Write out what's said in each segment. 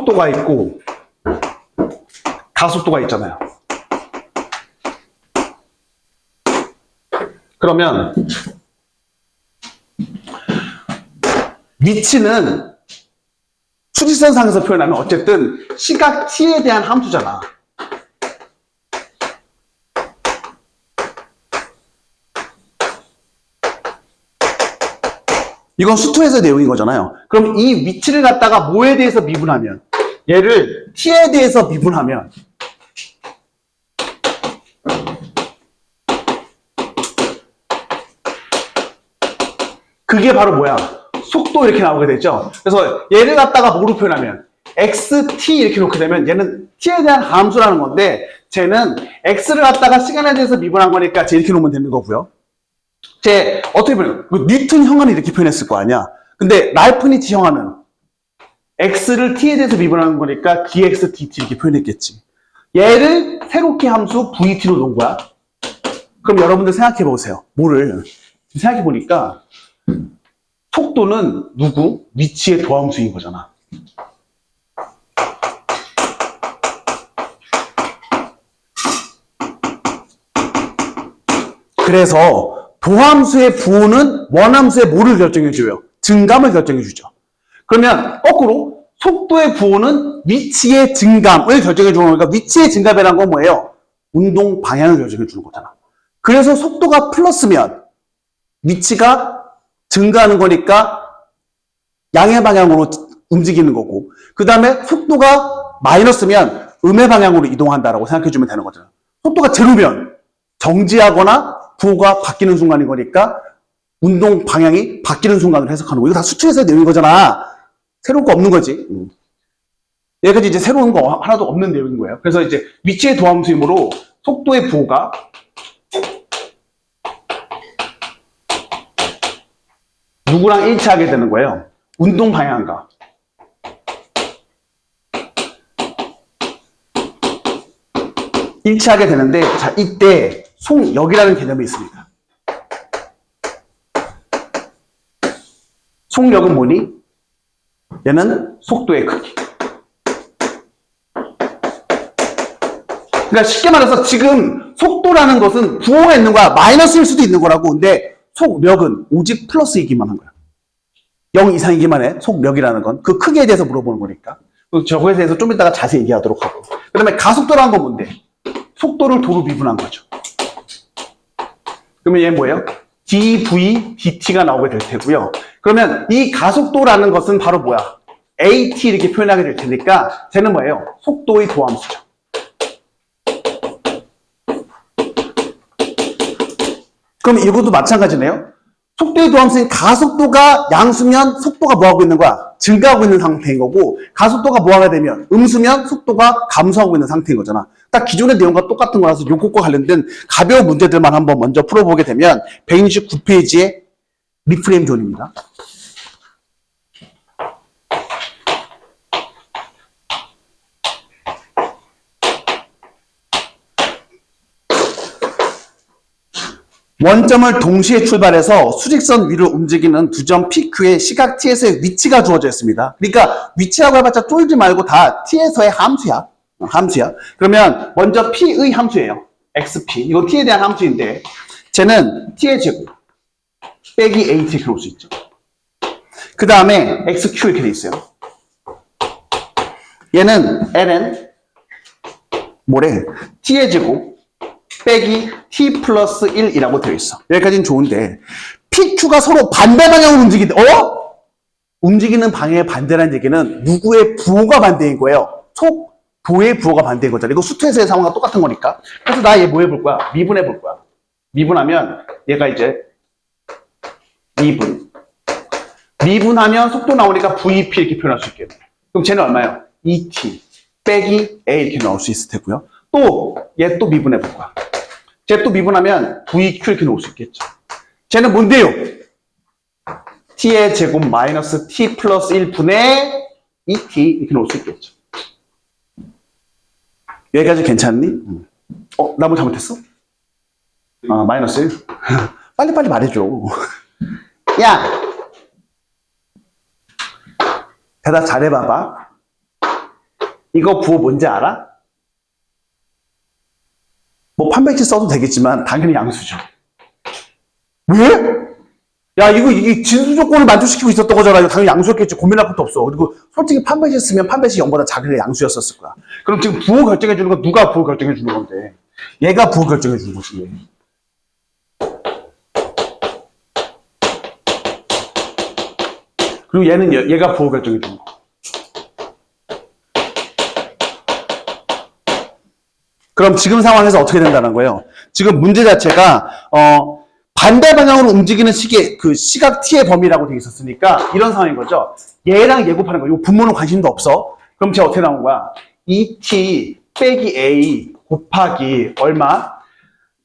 속도가 있고 가속도가 있잖아요. 그러면 위치는 추지선상에서 표현하면 어쨌든 시각 t에 대한 함수잖아. 이건 수투에서의 내용인 거잖아요. 그럼 이 위치를 갖다가 뭐에 대해서 미분하면, 얘를 t에 대해서 미분하면 그게 바로 뭐야? 속도 이렇게 나오게 되죠. 그래서 얘를 갖다가 뭐로 표현하면 xt 이렇게 놓게 되면 얘는 t에 대한 함수라는 건데 쟤는 x를 갖다가 시간에 대해서 미분한 거니까 쟤 이렇게 놓으면 되는 거고요. 쟤 어떻게 표현해? 뉴턴 형아는 이렇게 표현했을 거 아니야. 근데 라이프니츠 형아는 x를 t에 대해서 미분하는 거니까 dx dt 이렇게 표현했겠지. 얘를 새롭게 함수 vt로 놓은 거야. 그럼 여러분들 생각해 보세요. 뭐를 생각해 보니까 속도는 누구? 위치의 도함수인 거잖아. 그래서 도함수의 부호는 원함수의 뭐를 결정해줘요? 증감을 결정해주죠. 그러면 거꾸로 속도의 부호는 위치의 증감을 결정해주는 거니까 위치의 증감이라는 건 뭐예요? 운동 방향을 결정해주는 거잖아. 그래서 속도가 플러스면 위치가 증가하는 거니까 양의 방향으로 움직이는 거고, 그 다음에 속도가 마이너스면 음의 방향으로 이동한다라고 생각해주면 되는 거잖아. 속도가 제로면 정지하거나 부호가 바뀌는 순간인 거니까 운동 방향이 바뀌는 순간으로 해석하는 거. 이거 다 수치에서의 내용인 거잖아. 새로운 거 없는 거지. 여기까지 이제 새로운 거 하나도 없는 내용인 거예요. 그래서 이제 위치의 도함수이므로 속도의 부호가 누구랑 일치하게 되는 거예요? 운동 방향과. 일치하게 되는데, 자, 이때 속력이라는 개념이 있습니다. 속력은 뭐니? 얘는 속도의 크기. 그러니까 쉽게 말해서 지금 속도라는 것은 부호가 있는 거야. 마이너스일 수도 있는 거라고. 근데 속력은 오직 플러스이기만 한 거야. 0 이상이기만 해. 속력이라는 건. 그 크기에 대해서 물어보는 거니까. 저거에 대해서 좀 이따가 자세히 얘기하도록 하고. 그 다음에 가속도라는 건 뭔데? 속도를 도로 미분한 거죠. 그러면 얘 뭐예요? dv dt가 나오게 될 테고요. 그러면 이 가속도라는 것은 바로 뭐야? at 이렇게 표현하게 될 테니까 쟤는 뭐예요? 속도의 도함수죠. 그럼 이것도 마찬가지네요. 속도의 도함수인 가속도가 양수면 속도가 뭐하고 있는 거야? 증가하고 있는 상태인 거고, 가속도가 뭐하게 되면 음수면 속도가 감소하고 있는 상태인 거잖아. 딱 기존의 내용과 똑같은 거라서 요것과 관련된 가벼운 문제들만 한번 먼저 풀어보게 되면 169페이지의 리프레임 존입니다. 원점을 동시에 출발해서 수직선 위를 움직이는 두 점 PQ의 시각 T에서의 위치가 주어져 있습니다. 그러니까 위치라고 해봤자 쫄지 말고 다 T에서의 함수야. 그러면 먼저 P의 함수예요. XP. 이건 T에 대한 함수인데 쟤는 T의 제곱 빼기 AT 이렇게 올 수 있죠. 그 다음에 XQ 이렇게 돼 있어요. 얘는 LN 뭐래? T의 제곱 빼기 t 플러스 1이라고 되어 있어. 여기까지는 좋은데 PQ가 서로 반대 방향으로 움직이는데 움직이는 방향의 반대라는 얘기는 누구의 부호가 반대인 거예요? 속도의 부호가 반대인 거잖아. 이거 수투에서의 상황과 똑같은 거니까. 그래서 나 얘 뭐 해볼 거야? 미분해 볼 거야. 미분하면 얘가 이제 미분하면 속도 나오니까 VP 이렇게 표현할 수 있겠네. 그럼 쟤는 얼마예요? ET 빼기 A 이렇게 나올 수 있을 테고요. 또 얘 또 미분해 볼 거야. 쟤 또 미분하면 VQ 이렇게 놓을 수 있겠죠. 쟤는 뭔데요? t의 제곱 마이너스 t 플러스 1분의 2t 이렇게 놓을 수 있겠죠. 여기까지 괜찮니? 나 뭐 잘못했어? 마이너스 1? 빨리빨리 말해줘. 야! 대답 잘해봐봐. 이거 부호 뭔지 알아? 뭐 판별식 써도 되겠지만 당연히 양수죠. 왜? 야, 이게 진수 조건을 만족시키고 있었던 거잖아. 이거 당연히 양수였겠지. 고민할 것도 없어. 그리고 솔직히 판별식 쓰면 판별식 0보다 작은 양수였었을 거야. 그럼 지금 부호 결정해 주는 건 누가 부호 결정해 주는 건데? 얘가 부호 결정해 주는 거지. 그리고 얘가 부호 결정해 주는 거. 그럼 지금 상황에서 어떻게 된다는 거예요? 지금 문제 자체가 반대 방향으로 움직이는 시계, 그 시각 t의 범위라고 되어 있었으니까 이런 상황인 거죠. 얘랑 얘 곱하는 거. 이 분모는 관심도 없어. 그럼 제가 어떻게 나온 거야? 2t 빼기 a 곱하기 얼마?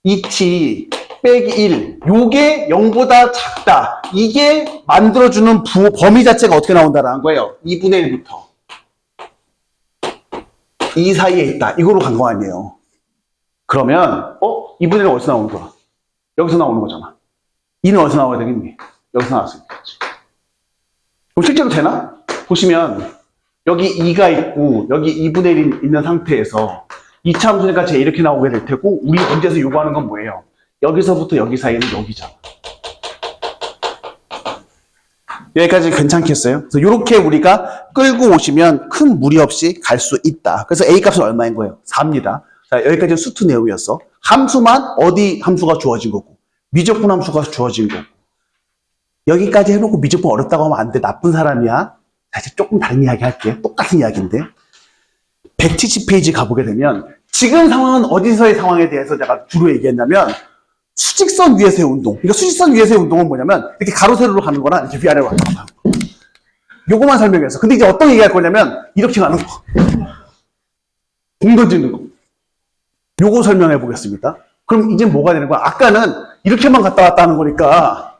2t 빼기 1. 요게 0보다 작다. 이게 만들어주는 범위 자체가 어떻게 나온다라는 거예요. 2분의 1부터 2 사이에 있다. 이거로 간 거 아니에요. 그러면 2분의 1은 어디서 나오는 거야? 여기서 나오는 거잖아. 2는 어디서 나와야 되겠니? 여기서 나왔으니까. 그럼 실제로 되나? 보시면 여기 2가 있고 여기 2분의 1이 있는 상태에서 2차 함수니까 제 이렇게 나오게 될 테고 우리 문제에서 요구하는 건 뭐예요? 여기서부터 여기 사이는 여기잖아. 여기까지 괜찮겠어요? 그래서 이렇게 우리가 끌고 오시면 큰 무리 없이 갈 수 있다. 그래서 A 값은 얼마인 거예요? 4입니다. 자, 여기까지는 수투 내용이었어. 함수만 어디 함수가 주어진 거고 미적분 함수가 주어진 거고 여기까지 해놓고 미적분 어렵다고 하면 안 돼. 나쁜 사람이야. 자, 이제 조금 다른 이야기 할게. 똑같은 이야기인데 170페이지 가보게 되면 지금 상황은 어디서의 상황에 대해서 제가 주로 얘기했냐면 수직선 위에서의 운동. 그러니까 수직선 위에서의 운동은 뭐냐면 이렇게 가로 세로로 가는 거나 이렇게 위아래로 가는 거야. 요거만 설명했어. 근데 이제 어떤 얘기할 거냐면 이렇게 가는 거. 공 던지는 거. 요거 설명해 보겠습니다. 그럼 이제 뭐가 되는 거야? 아까는 이렇게만 갔다 왔다 하는 거니까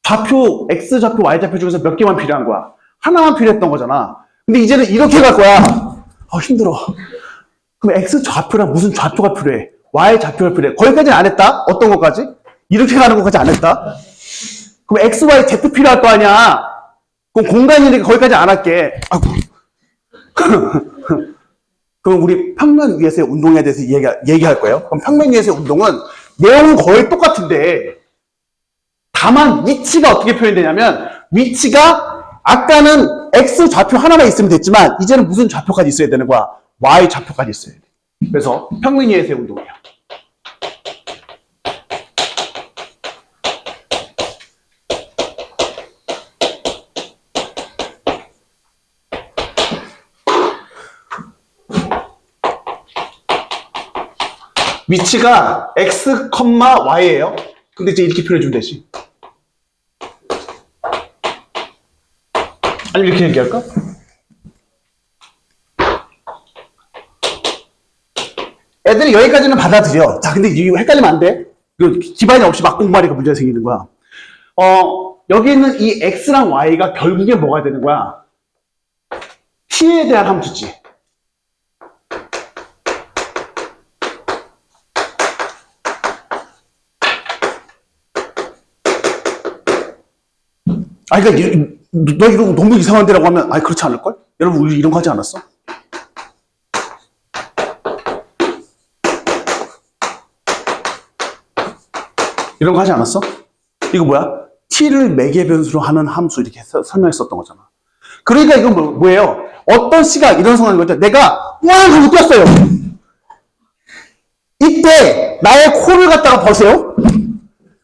좌표, X좌표, Y좌표 중에서 몇 개만 필요한 거야? 하나만 필요했던 거잖아. 근데 이제는 이렇게 갈 거야. 힘들어. 그럼 X좌표랑 무슨 좌표가 필요해? Y좌표가 필요해. 거기까지는 안 했다? 어떤 것까지? 이렇게 가는 것까지 안 했다? 그럼 X, Y, Z 필요할 거 아니야? 그럼 공간이니까 거기까지 안 할게. 그럼 우리 평면 위에서의 운동에 대해서 얘기할 거예요. 그럼 평면 위에서의 운동은 내용은 거의 똑같은데 다만 위치가 어떻게 표현되냐면 위치가 아까는 X 좌표 하나만 있으면 됐지만 이제는 무슨 좌표까지 있어야 되는 거야? Y 좌표까지 있어야 돼. 그래서 평면 위에서의 운동이야. 위치가 X, Y예요. 근데 이제 이렇게 표현해주면 되지. 아니 이렇게 얘기할까? 애들이 여기까지는 받아들여. 자, 근데 이거 헷갈리면 안 돼. 기반이 없이 막 공부하니까 문제가 생기는 거야. 여기 있는 이 X랑 Y가 결국에 뭐가 되는 거야? T에 대한 함수지. 그러니까 너 이런 거 너무 이상한 데라고 하면 그렇지 않을걸? 여러분 우리 이런 거 하지 않았어? 이런 거 하지 않았어? 이거 뭐야? t를 매개 변수로 하는 함수 이렇게 설명했었던 거잖아. 그러니까 이건 뭐예요? 어떤 시각 이런 상황인 거죠. 내가 하고 뛰었어요. 이때 나의 코를 갖다가 보세요.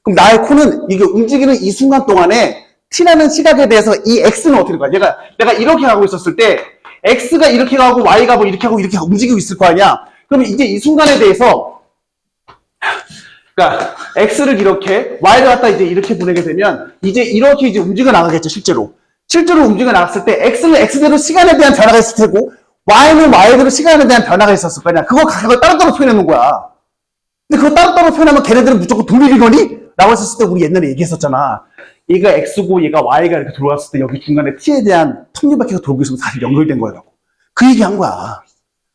그럼 나의 코는 이게 움직이는 이 순간 동안에 t라는 시각에 대해서 이 x는 어떻게 된 거야? 내가 이렇게 가고 있었을 때 x가 이렇게 가고 y가 뭐 이렇게 하고 움직이고 있을 거 아니야? 그러면 이제 이 순간에 대해서 그러니까 x를 이렇게 y를 갖다 이제 이렇게 보내게 되면 이제 이렇게 이제 움직여 나가겠죠. 실제로 움직여 나갔을 때 x는 x대로 시간에 대한 변화가 있을 테고 y는 y대로 시간에 대한 변화가 있었을 거냐. 그걸 따로따로 표현해 놓은 거야. 근데 그거 따로따로 표현하면 걔네들은 무조건 동일이거니? 라고 했었을 때 우리 옛날에 얘기했었잖아. 얘가 x고 얘가 y가 이렇게 들어왔을 때 여기 중간에 t에 대한 톱니바퀴가 돌고 있으면 사실 연결된 거라고. 그 얘기한 거야.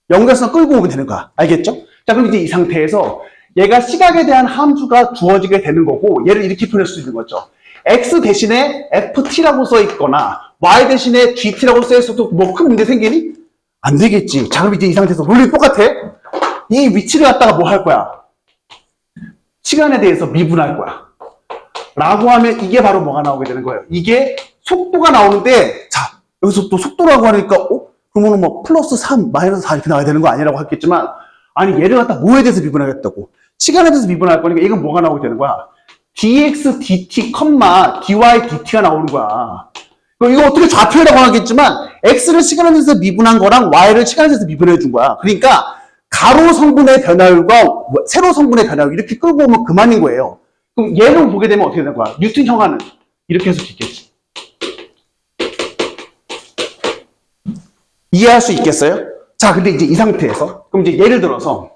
연결선 끌고 오면 되는 거야. 알겠죠? 자, 그럼 이제 이 상태에서 얘가 시각에 대한 함수가 주어지게 되는 거고 얘를 이렇게 표현할 수 있는 거죠. x 대신에 ft라고 써 있거나 y 대신에 gt라고 써 있어도 뭐 큰 문제 생기니? 안 되겠지. 자, 그럼 이제 이 상태에서 원래 똑같아. 이 위치를 갖다가 뭐 할 거야? 시간에 대해서 미분할 거야. 라고 하면 이게 바로 뭐가 나오게 되는 거예요. 이게 속도가 나오는데, 자, 여기서 또 속도라고 하니까, 그러면 뭐 플러스 3, 마이너스 4 이렇게 나와야 되는 거 아니라고 했겠지만, 아니, 얘를 갖다 뭐에 대해서 미분하겠다고? 시간에 대해서 미분할 거니까 이건 뭐가 나오게 되는 거야? dx, dt, dy, dt가 나오는 거야. 이거 어떻게 좌표라고 하겠지만, x를 시간에 대해서 미분한 거랑 y를 시간에 대해서 미분해 준 거야. 그러니까, 가로 성분의 변화율과 세로 성분의 변화율 이렇게 끌고 오면 그만인 거예요. 그럼 얘를 보게 되면 어떻게 되는 거야? 뉴턴 형하는 이렇게 해서 있겠지. 이해할 수 있겠어요? 자, 근데 이제 이 상태에서 그럼 이제 예를 들어서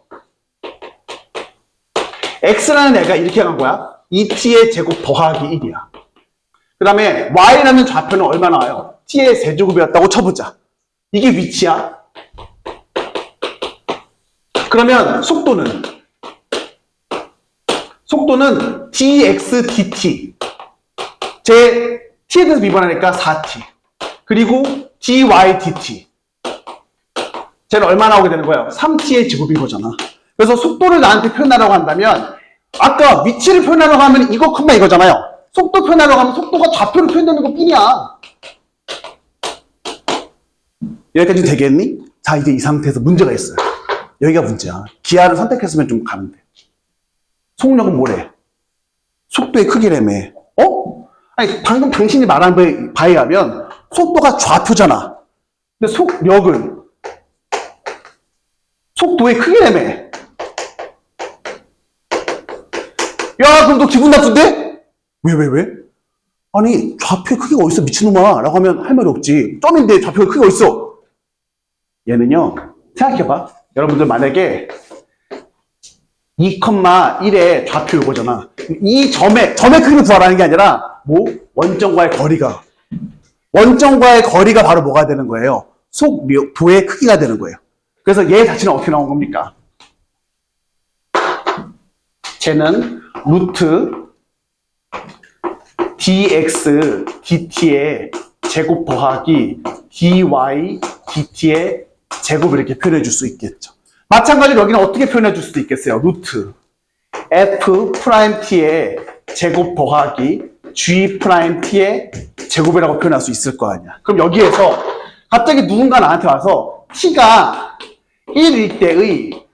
x라는 애가 이렇게 간 거야. 2t의 제곱 더하기 1이야. 그 다음에 y라는 좌표는 얼마 나와요? t의 세제곱이었다고 쳐보자. 이게 위치야. 그러면 속도는 dx dt 제 t에 대해서 미분하니까 4t 그리고 dy dt 쟤는 얼마 나오게 되는 거예요? 3t의 제곱인 거잖아. 그래서 속도를 나한테 표현하라고 한다면 아까 위치를 표현하라고 하면 이거 컴마 이거잖아요. 속도 표현하라고 하면 속도가 좌표로 표현되는 것 뿐이야. 여기까지 되겠니? 자, 이제 이 상태에서 문제가 있어요. 여기가 문제야. 기하를 선택했으면 좀 가는데. 속력은 뭐래? 속도의 크기라며. 아니, 방금 당신이 말한 바에 의하면 속도가 좌표잖아. 근데 속력은 속도의 크기라며. 야, 그럼 너 기분 나쁜데? 왜? 아니, 좌표의 크기가 어딨어, 미친놈아. 라고 하면 할 말이 없지. 점인데 좌표의 크기가 어딨어? 얘는요, 생각해봐. 여러분들 만약에 2,1의 좌표 이거잖아. 이 점의 크기를 구하라는 게 아니라 원점과의 거리가 바로 뭐가 되는 거예요? 속도의 크기가 되는 거예요. 그래서 얘 자체는 어떻게 나온 겁니까? 쟤는 루트 dx dt의 제곱 더하기 dy dt의 제곱을 이렇게 표현해 줄 수 있겠죠. 마찬가지로 여기는 어떻게 표현해 줄 수도 있겠어요. 루트 f't의 제곱 더하기 g't의 제곱이라고 표현할 수 있을 거 아니야. 그럼 여기에서 갑자기 누군가 나한테 와서 t가 1일 때의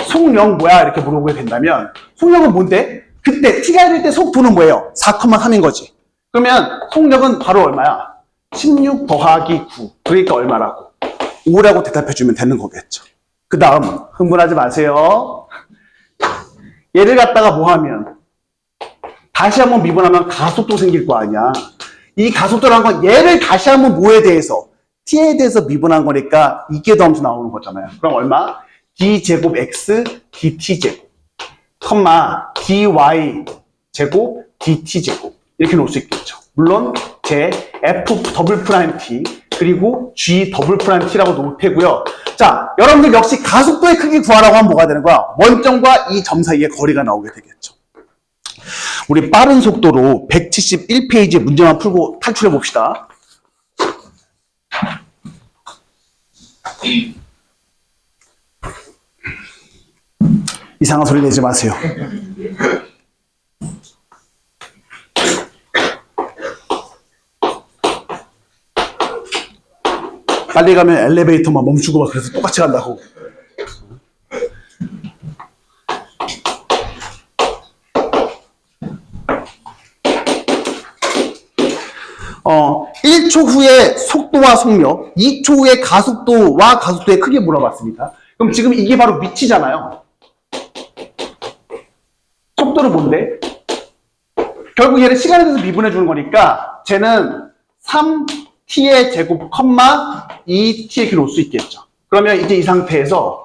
속력 뭐야? 이렇게 물어보게 된다면 속력은 뭔데? 그때 t가 1일 때 속도는 뭐예요? 4,3인 거지. 그러면 속력은 바로 얼마야? 16 더하기 9. 그러니까 얼마라고? 5라고 대답해주면 되는 거겠죠. 그 다음 흥분하지 마세요. 얘를 갖다가 뭐 하면 다시 한번 미분하면 가속도 생길 거 아니야. 이 가속도라는 건 얘를 다시 한번 뭐에 대해서? t에 대해서 미분한 거니까 이게 더하면서 나오는 거잖아요. 그럼 얼마? d제곱 x dt제곱 dy 제곱 dt제곱 이렇게 놓을 수 있겠죠. 물론 제 f 더블 프라임 t 그리고 g 더블 프라임 t라고 놓을 테고요. 자, 여러분들 역시 가속도의 크기 구하라고 하면 뭐가 되는 거야? 원점과 이 점 사이의 거리가 나오게 되겠죠. 우리 빠른 속도로 171페이지 문제만 풀고 탈출해 봅시다. 이상한 소리 내지 마세요. 빨리 가면 엘리베이터만 멈추고 막 그래서 똑같이 간다고. 어, 1초 후에 속도와 속력, 2초 후에 가속도와 가속도의 크기 물어봤습니다. 그럼 지금 이게 바로 위치잖아요. 속도는 뭔데? 결국 얘를 시간에 대해서 미분해 주는 거니까 쟤는 3t의 제곱, 2t의 길을 놓을 수 있겠죠. 그러면 이제 이 상태에서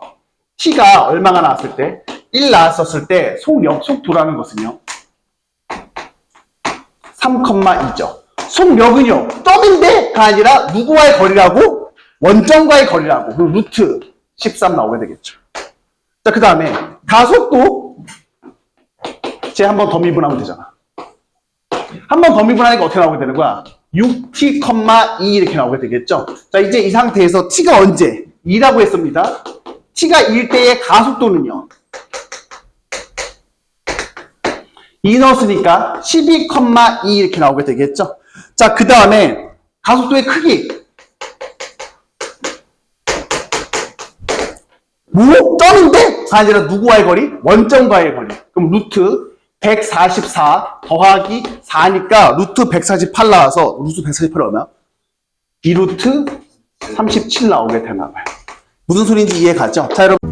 t가 얼마가 나왔을 때? 1 나왔었을 때 속도라는 것은요. 3,2죠. 속력은요. 점인데가 아니라 누구와의 거리라고? 원점과의 거리라고. 그럼 루트 13 나오게 되겠죠. 자, 그 다음에 가속도 쟤 한 번 더 미분하면 되잖아. 한 번 더 미분하니까 어떻게 나오게 되는 거야? 6t, 2 이렇게 나오게 되겠죠. 자, 이제 이 상태에서 t가 언제? 2라고 했습니다. t가 1 때의 가속도는요. 2 넣었으니까 12, 2 이렇게 나오게 되겠죠. 자, 그 다음에 가속도의 크기. 뭐? 점인데? 아니라 누구와의 거리? 원점과의 거리. 그럼 루트 144 더하기 4니까 루트 148 나와서 루트 148 얼마? 2루트 37 나오게 되나 봐요. 무슨 소리인지 이해 가죠? 자, 여러분.